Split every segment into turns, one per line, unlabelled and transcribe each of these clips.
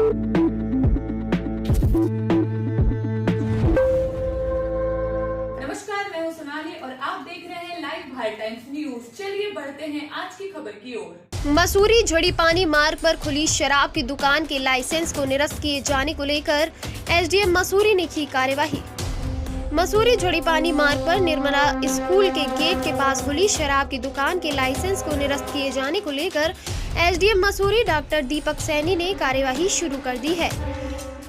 नमस्कार, मैं हूं सोनाली और आप देख रहे हैं लाइव भारत टाइम्स न्यूज। चलिए बढ़ते हैं आज की खबर की ओर।
मसूरी झड़ीपानी मार्ग पर खुली शराब की दुकान के लाइसेंस को निरस्त किए जाने को लेकर एसडीएम मसूरी ने की कार्यवाही। मसूरी झड़ीपानी मार्ग पर निर्मला स्कूल के गेट के पास खुली शराब की दुकान के लाइसेंस को निरस्त किए जाने को लेकर एसडीएम मसूरी डॉक्टर दीपक सैनी ने कार्यवाही शुरू कर दी है।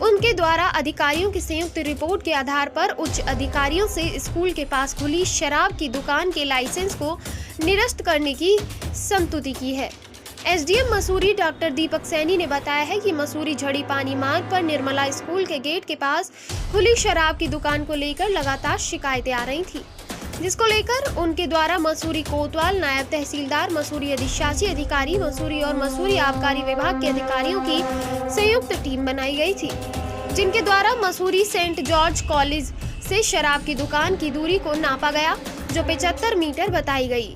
उनके द्वारा अधिकारियों की संयुक्त रिपोर्ट के आधार पर उच्च अधिकारियों से स्कूल के पास खुली शराब की दुकान के लाइसेंस को निरस्त करने की संस्तुति की है। एसडीएम मसूरी डॉक्टर दीपक सैनी ने बताया है कि मसूरी झड़ीपानी मार्ग पर निर्मला स्कूल के गेट के पास खुली शराब की दुकान को लेकर लगातार शिकायतें आ रही थी, जिसको लेकर उनके द्वारा मसूरी कोतवाल, नायब तहसीलदार मसूरी, अधिशासी अधिकारी मसूरी और मसूरी आबकारी विभाग के अधिकारियों की संयुक्त टीम बनाई गई थी, जिनके द्वारा मसूरी सेंट जॉर्ज कॉलेज से शराब की दुकान की दूरी को नापा गया, जो 75 मीटर बताई गई,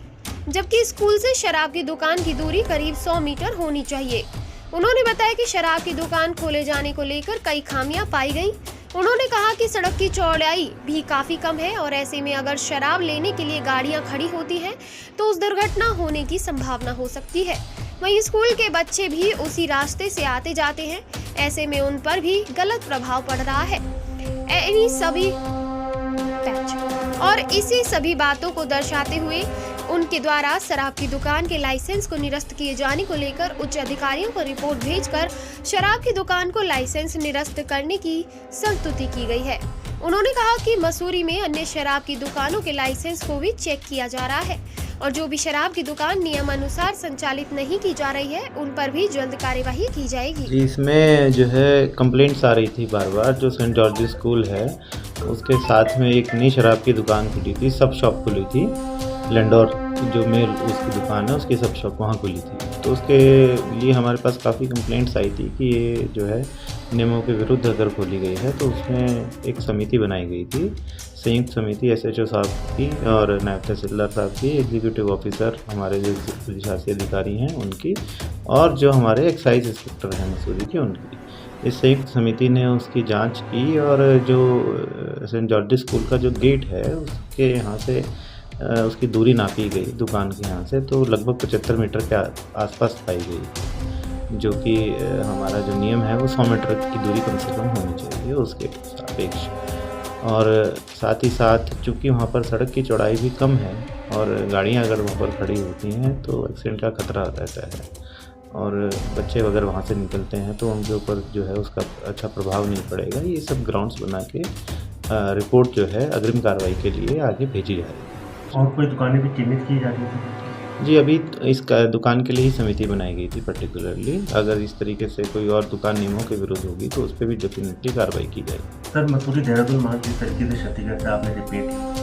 जबकि स्कूल से शराब की दुकान की दूरी करीब 100 मीटर होनी चाहिए। उन्होंने बताया कि शराब की दुकान खोले जाने को लेकर कई खामियां पाई गई। उन्होंने कहा कि सड़क की चौड़ाई भी काफी कम है और ऐसे में अगर शराब लेने के लिए गाड़ियां खड़ी होती हैं तो उस दुर्घटना होने की संभावना हो सकती है। वहीं स्कूल के बच्चे भी उसी रास्ते से आते जाते हैं, ऐसे में उन पर भी गलत प्रभाव पड़ रहा है। इसी सभी बातों को दर्शाते हुए उनके द्वारा शराब की दुकान के लाइसेंस को निरस्त किए जाने को लेकर उच्च अधिकारियों को रिपोर्ट भेजकर शराब की दुकान को लाइसेंस निरस्त करने की संस्तुति की गई है। उन्होंने कहा कि मसूरी में अन्य शराब की दुकानों के लाइसेंस को भी चेक किया जा रहा है और जो भी शराब की दुकान नियमानुसार संचालित नहीं की जा रही है उन पर भी जल्द कार्यवाही की जाएगी।
इसमें जो है कंप्लेंट्स आ रही थी बार बार। जो सेंट जॉर्ज स्कूल है उसके साथ में एक नई शराब की दुकान खुली थी, सब शॉप खुली थी, लैंडोर जो मेल उसकी दुकान है उसकी सब शॉप वहाँ खुली थी। तो उसके लिए हमारे पास काफ़ी कंप्लेंट्स आई थी कि ये जो है नियमों के विरुद्ध अगर खोली गई है, तो उसमें एक समिति बनाई गई थी, संयुक्त समिति एसएचओ साहब की और नायब तहसीलदार साहब की, एग्जीक्यूटिव ऑफिसर हमारे जो अधिशासी अधिकारी हैं उनकी, और जो हमारे एक्साइज इंस्पेक्टर हैं मसूरी के उनकी। इस संयुक्त समिति ने उसकी जांच की और जो सेंट जॉर्ज स्कूल का जो गेट है उसके यहाँ से उसकी दूरी नापी गई दुकान के यहाँ से, तो लगभग 75 मीटर के आसपास पाई गई, जो कि हमारा जो नियम है वो 100 मीटर की दूरी कम से कम होनी चाहिए उसके सापेक्ष। और साथ ही साथ चूँकि वहाँ पर सड़क की चौड़ाई भी कम है और गाड़ियाँ अगर वहाँ पर खड़ी होती हैं तो एक्सीडेंट का खतरा रहता है और बच्चे अगर वहाँ से निकलते हैं तो उनके ऊपर जो है उसका अच्छा प्रभाव नहीं पड़ेगा। ये सब ग्राउंड्स बना के रिपोर्ट जो है अग्रिम कार्रवाई के लिए आगे भेजी जा रही है।
और कोई दुकानें भी चिन्हित की जा रही थी?
जी, अभी इस दुकान के लिए ही समिति बनाई गई थी पर्टिकुलरली। अगर इस तरीके से कोई और दुकान नियमों के विरुद्ध होगी तो उस पर भी डेफिनेटली कार्रवाई की जाएगी।
सर, मसूरी देहरादून मार्ग जिस तरीके से क्षतिग्रस्त आपने रिपेयर की